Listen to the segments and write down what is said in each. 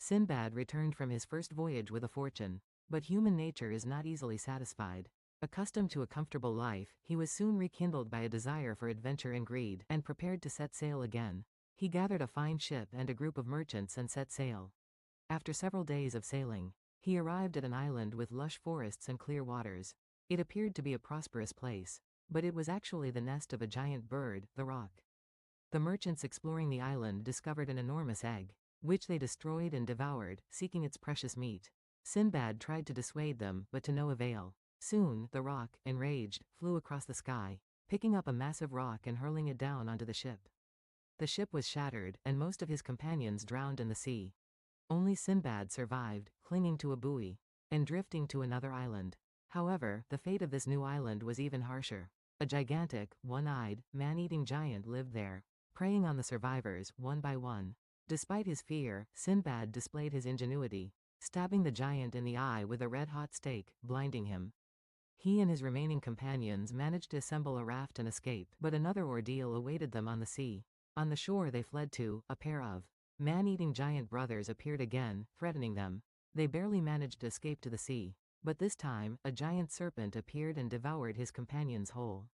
Sinbad returned from his first voyage with a fortune. But human nature is not easily satisfied. Accustomed to a comfortable life, he was soon rekindled by a desire for adventure and greed, and prepared to set sail again. He gathered a fine ship and a group of merchants and set sail. After several days of sailing, he arrived at an island with lush forests and clear waters. It appeared to be a prosperous place, but it was actually the nest of a giant bird, the roc. The merchants exploring the island discovered an enormous egg, which they destroyed and devoured, seeking its precious meat. Sinbad tried to dissuade them, but to no avail. Soon, the roc, enraged, flew across the sky, picking up a massive rock and hurling it down onto the ship. The ship was shattered, and most of his companions drowned in the sea. Only Sinbad survived, clinging to a buoy, and drifting to another island. However, the fate of this new island was even harsher. A gigantic, one-eyed, man-eating giant lived there, preying on the survivors, one by one. Despite his fear, Sinbad displayed his ingenuity, stabbing the giant in the eye with a red-hot stake, blinding him. He and his remaining companions managed to assemble a raft and escape, but another ordeal awaited them on the sea. On the shore they fled to, a pair of man-eating giant brothers appeared again, threatening them. They barely managed to escape to the sea, but this time, a giant serpent appeared and devoured his companions whole.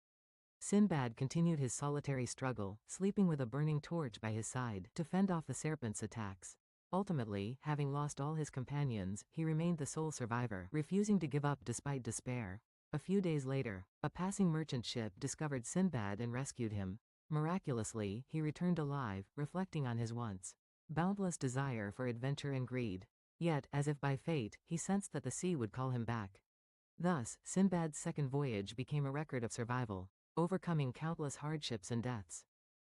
Sinbad continued his solitary struggle, sleeping with a burning torch by his side, to fend off the serpent's attacks. Ultimately, having lost all his companions, he remained the sole survivor, refusing to give up despite despair. A few days later, a passing merchant ship discovered Sinbad and rescued him. Miraculously, he returned alive, reflecting on his once boundless desire for adventure and greed. Yet, as if by fate, he sensed that the sea would call him back. Thus, Sinbad's second voyage became a record of survival, overcoming countless hardships and deaths.